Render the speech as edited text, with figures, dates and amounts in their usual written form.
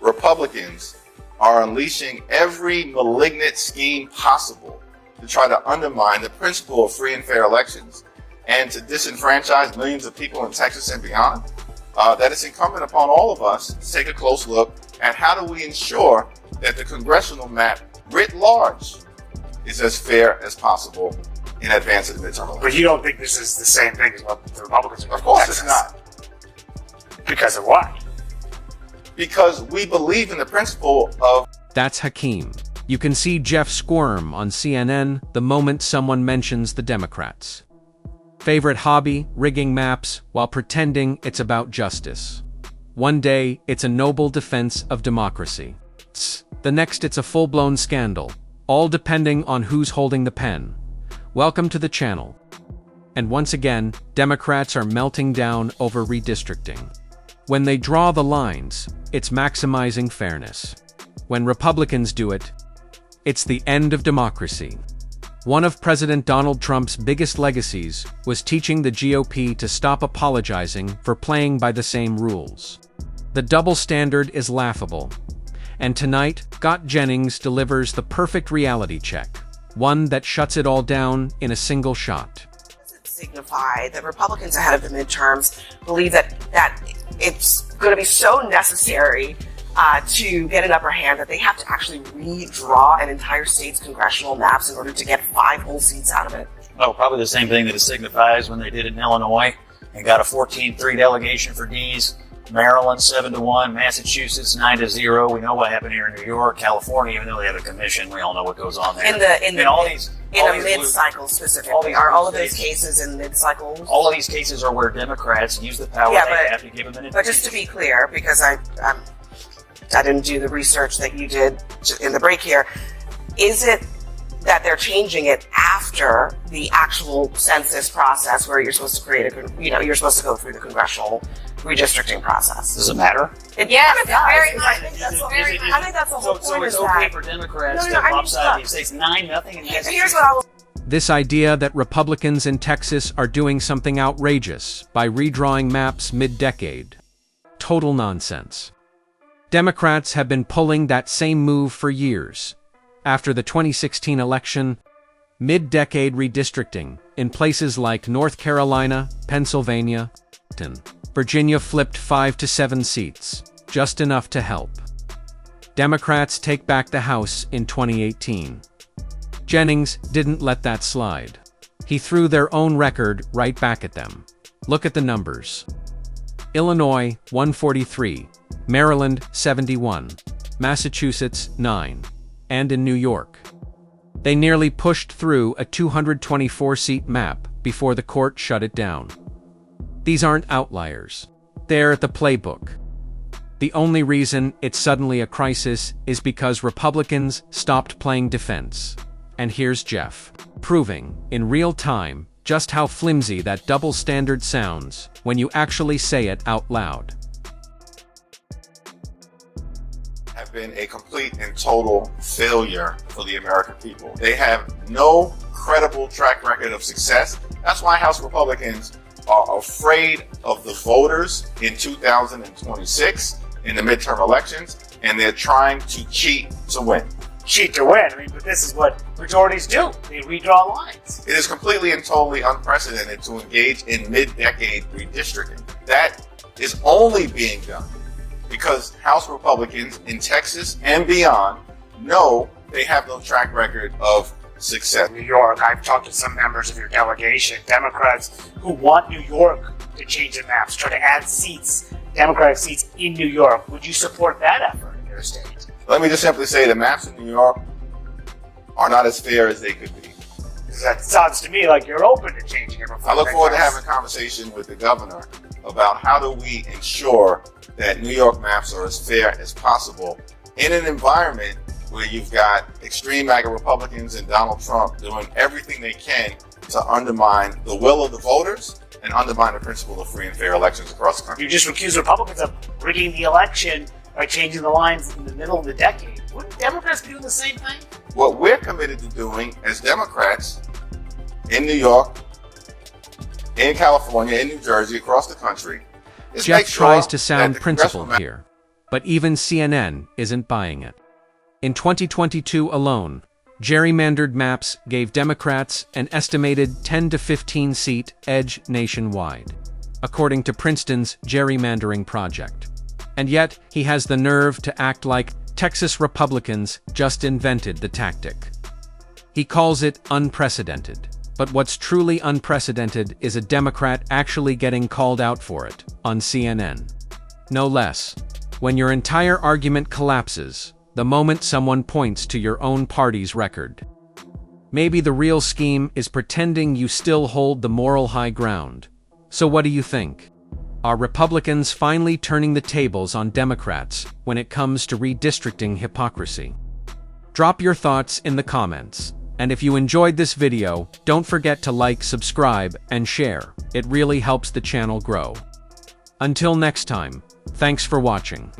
Republicans are unleashing every malignant scheme possible to try to undermine the principle of free and fair elections and to disenfranchise millions of people in Texas and beyond, that it's incumbent upon all of us to take a close look at how do we ensure that the congressional map writ large is as fair as possible in advance of the midterm election. But you don't think this is the same thing as what the Republicans are doing? Of course in Texas? it's not. Because of what? Because we believe in the principle of... That's Hakeem. You can see Jeff squirm on CNN the moment someone mentions the Democrats. Favorite hobby, rigging maps while pretending it's about justice. One day, it's a noble defense of democracy. The next, it's a full-blown scandal, all depending on who's holding the pen. Welcome to the channel. And once again, Democrats are melting down over redistricting. When they draw the lines, it's maximizing fairness. When Republicans do it, it's the end of democracy. One of President Donald Trump's biggest legacies was teaching the GOP to stop apologizing for playing by the same rules. The double standard is laughable. And tonight, Scott Jennings delivers the perfect reality check, one that shuts it all down in a single shot. Does it signify that Republicans ahead of the midterms believe that it's going to be so necessary to get an upper hand that they have to actually redraw an entire state's congressional maps in order to get 5 whole seats out of it? Well, probably the same thing that it signifies when they did it in Illinois and got a 14-3 delegation for D's. Maryland 7-1, Massachusetts 9-0. We know what happened here in New York, California. Even though they have a commission, we all know what goes on there. In a mid-cycle specifically, are all of those cases in mid-cycles? All of these cases are where Democrats use the power they have to give them an advantage. But just to be clear, because I didn't do the research that you did in the break here, is it that they're changing it after the actual census process, where you're supposed to create you're supposed to go through the congressional redistricting process? Does it matter? Yes, it does. Very much. I think that's the whole point. So it's okay for Democrats to lopside these states 9-0 in Massachusetts. Here's what I will. This idea that Republicans in Texas are doing something outrageous by redrawing maps mid-decade. Total nonsense. Democrats have been pulling that same move for years. After the 2016 election, mid-decade redistricting in places like North Carolina, Pennsylvania, Virginia flipped 5 to 7 seats, just enough to help. Democrats take back the House in 2018. Jennings didn't let that slide. He threw their own record right back at them. Look at the numbers. Illinois, 143. Maryland, 71. Massachusetts, 9. And in New York. They nearly pushed through a 224-seat map before the court shut it down. These aren't outliers. They're the playbook. The only reason it's suddenly a crisis is because Republicans stopped playing defense. And here's Jeff, proving, in real time, just how flimsy that double standard sounds when you actually say it out loud. Have been a complete and total failure for the American people. They have no credible track record of success. That's why House Republicans are afraid of the voters in 2026 in the midterm elections, and they're trying to cheat to win. Cheat to win. I mean, but this is what majorities do. They redraw lines. It is completely and totally unprecedented to engage in mid-decade redistricting. That is only being done because House Republicans in Texas and beyond know they have no track record of success. New York, I've talked to some members of your delegation, Democrats who want New York to change the maps, try to add seats, Democratic seats in New York. Would you support that effort in your state? Let me just simply say the maps in New York are not as fair as they could be. That sounds to me like you're open to changing it. I look forward to having a conversation with the governor about how do we ensure that New York maps are as fair as possible in an environment where you've got extreme MAGA Republicans and Donald Trump doing everything they can to undermine the will of the voters and undermine the principle of free and fair elections across the country. You just accuse Republicans of rigging the election by changing the lines in the middle of the decade. Wouldn't Democrats be doing the same thing? What we're committed to doing as Democrats in New York, in California, in New Jersey, across the country, is Jeff make sure tries to sound that the principled here. But even CNN isn't buying it. In 2022 alone, gerrymandered maps gave Democrats an estimated 10 to 15 seat edge nationwide, according to Princeton's gerrymandering project. And yet, he has the nerve to act like Texas Republicans just invented the tactic. He calls it unprecedented. But what's truly unprecedented is a Democrat actually getting called out for it on CNN. No less. When your entire argument collapses, the moment someone points to your own party's record. Maybe the real scheme is pretending you still hold the moral high ground. So what do you think? Are Republicans finally turning the tables on Democrats when it comes to redistricting hypocrisy? Drop your thoughts in the comments. And if you enjoyed this video, don't forget to like, subscribe, and share. It really helps the channel grow. Until next time, thanks for watching.